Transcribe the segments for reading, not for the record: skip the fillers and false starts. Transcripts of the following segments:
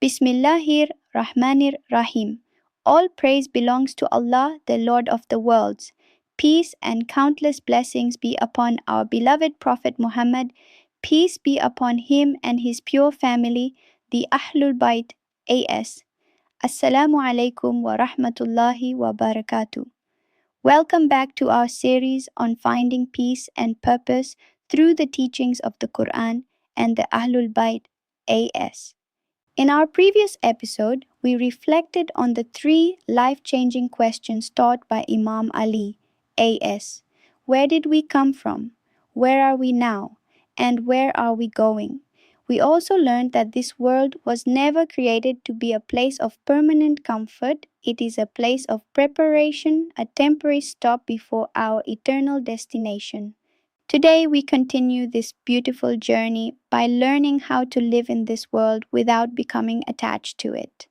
Bismillahir Rahmanir Rahim. All praise belongs to Allah, the Lord of the worlds. Peace and countless blessings be upon our beloved Prophet Muhammad. Peace be upon him and his pure family, the Ahlulbayt AS. Assalamu alaikum wa rahmatullahi wa barakatuh. Welcome back to our series on finding peace and purpose through the teachings of the Qur'an and the Ahlulbayt AS. In our previous episode, we reflected on the three life-changing questions taught by Imam Ali AS. Where did we come from? Where are we now? And where are we going? We also learned that this world was never created to be a place of permanent comfort. It is a place of preparation, a temporary stop before our eternal destination. Today, we continue this beautiful journey by learning how to live in this world without becoming attached to it.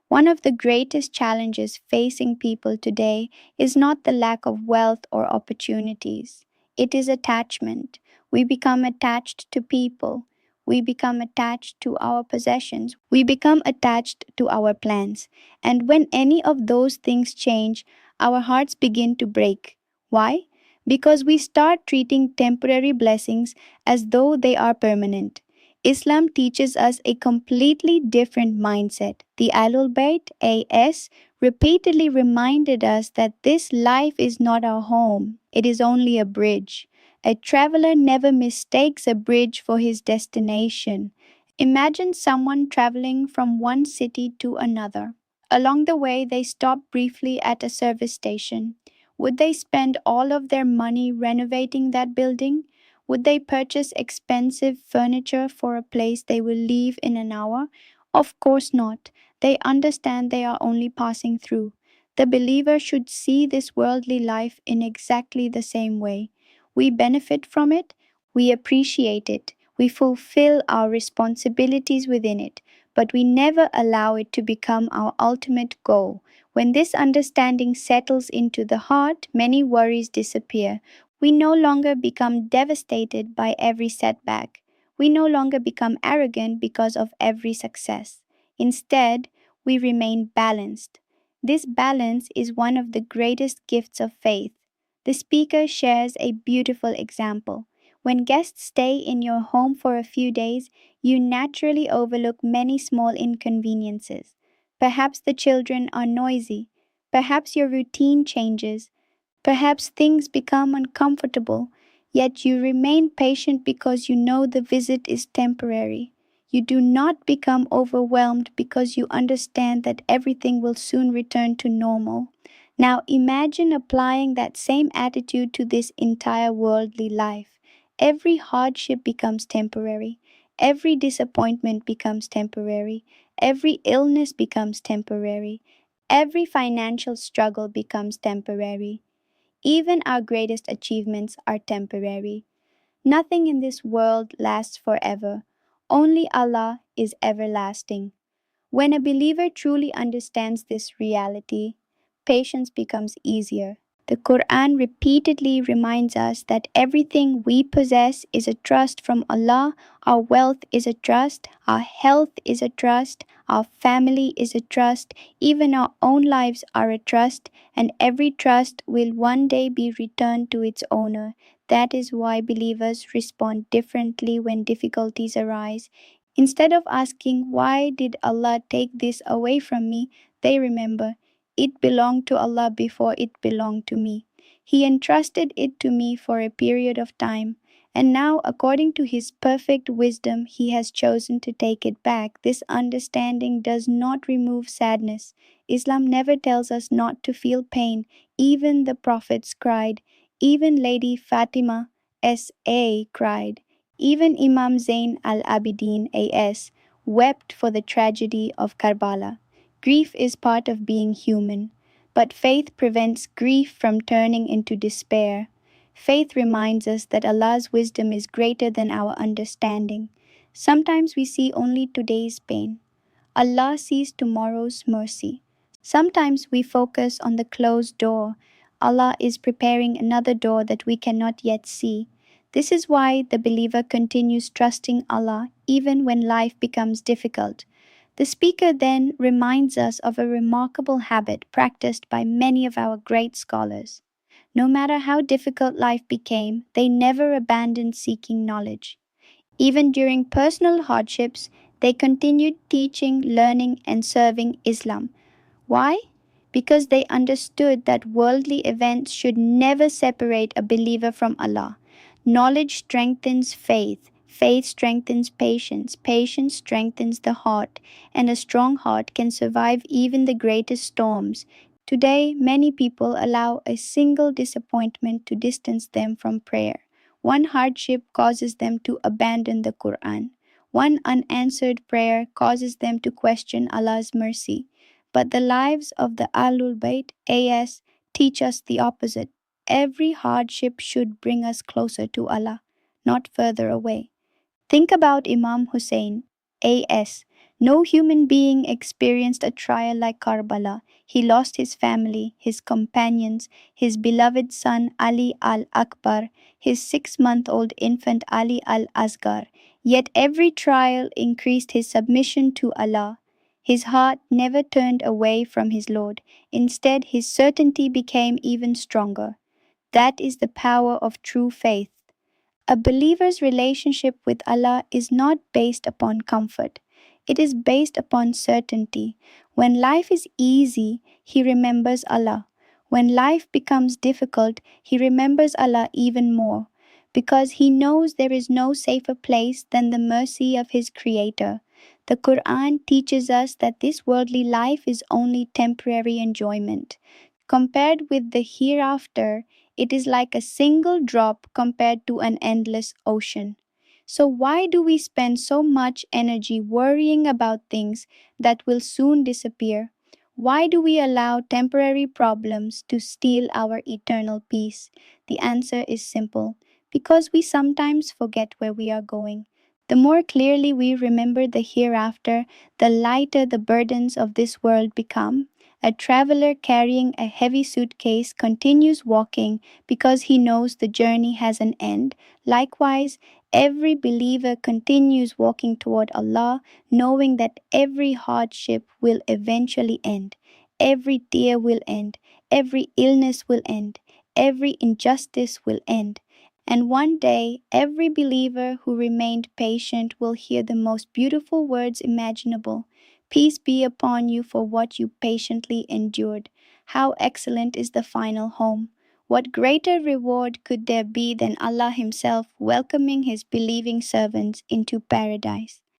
One of the greatest challenges facing people today is not the lack of wealth or opportunities. It is attachment. We become attached to people. We become attached to our possessions. We become attached to our plans. And when any of those things change, our hearts begin to break. Why? Because we start treating temporary blessings as though they are permanent. Islam teaches us a completely different mindset. The Ahlulbayt AS repeatedly reminded us that this life is not our home, it is only a bridge. A traveler never mistakes a bridge for his destination. Imagine someone traveling from one city to another. Along the way, they stop briefly at a service station. Would they spend all of their money renovating that building? Would they purchase expensive furniture for a place they will leave in an hour? Of course not. They understand they are only passing through. The believer should see this worldly life in exactly the same way. We benefit from it, we appreciate it, we fulfill our responsibilities within it, but we never allow it to become our ultimate goal. When this understanding settles into the heart, many worries disappear. We no longer become devastated by every setback. We no longer become arrogant because of every success. Instead, we remain balanced. This balance is one of the greatest gifts of faith. The speaker shares a beautiful example. When guests stay in your home for a few days, you naturally overlook many small inconveniences. Perhaps the children are noisy. Perhaps your routine changes. Perhaps things become uncomfortable, yet you remain patient because you know the visit is temporary. You do not become overwhelmed because you understand that everything will soon return to normal. Now imagine applying that same attitude to this entire worldly life. Every hardship becomes temporary. Every disappointment becomes temporary. Every illness becomes temporary. Every financial struggle becomes temporary. Even our greatest achievements are temporary. Nothing in this world lasts forever. Only Allah is everlasting. When a believer truly understands this reality, patience becomes easier. The Quran repeatedly reminds us that everything we possess is a trust from Allah. Our wealth is a trust, our health is a trust, our family is a trust, even our own lives are a trust, and every trust will one day be returned to its owner. That is why believers respond differently when difficulties arise. Instead of asking, "Why did Allah take this away from me?" they remember, "It belonged to Allah before it belonged to me. He entrusted it to me for a period of time, and now, according to His perfect wisdom, He has chosen to take it back." This understanding does not remove sadness. Islam never tells us not to feel pain. Even the prophets cried. Even Lady Fatima S.A. cried. Even Imam Zain al-Abidin A.S. wept for the tragedy of Karbala. Grief is part of being human, but faith prevents grief from turning into despair. Faith reminds us that Allah's wisdom is greater than our understanding. Sometimes we see only today's pain. Allah sees tomorrow's mercy. Sometimes we focus on the closed door. Allah is preparing another door that we cannot yet see. This is why the believer continues trusting Allah even when life becomes difficult. The speaker then reminds us of a remarkable habit practiced by many of our great scholars. No matter how difficult life became, they never abandoned seeking knowledge. Even during personal hardships, they continued teaching, learning, and serving Islam. Why? Because they understood that worldly events should never separate a believer from Allah. Knowledge strengthens faith, faith strengthens patience, patience strengthens the heart, and a strong heart can survive even the greatest storms. Today, many people allow a single disappointment to distance them from prayer. One hardship causes them to abandon the Qur'an. One unanswered prayer causes them to question Allah's mercy. But the lives of the Ahlulbayt AS teach us the opposite. Every hardship should bring us closer to Allah, not further away. Think about Imam Hussein, AS. No human being experienced a trial like Karbala. He lost his family, his companions, his beloved son Ali al-Akbar, his 6-month-old infant Ali al-Asghar. Yet every trial increased his submission to Allah. His heart never turned away from his Lord. Instead, his certainty became even stronger. That is the power of true faith. A believer's relationship with Allah is not based upon comfort. It is based upon certainty. When life is easy, he remembers Allah. When life becomes difficult, he remembers Allah even more, because he knows there is no safer place than the mercy of his Creator. The Quran teaches us that this worldly life is only temporary enjoyment. Compared with the hereafter, it is like a single drop compared to an endless ocean. So, why do we spend so much energy worrying about things that will soon disappear? Why do we allow temporary problems to steal our eternal peace? The answer is simple: because we sometimes forget where we are going. The more clearly we remember the hereafter, the lighter the burdens of this world become. A traveler carrying a heavy suitcase continues walking because he knows the journey has an end. Likewise, every believer continues walking toward Allah, knowing that every hardship will eventually end, every tear will end, every illness will end, every injustice will end. And one day, every believer who remained patient will hear the most beautiful words imaginable. Peace be upon you for what you patiently endured. How excellent is the final home! What greater reward could there be than Allah Himself welcoming His believing servants into paradise?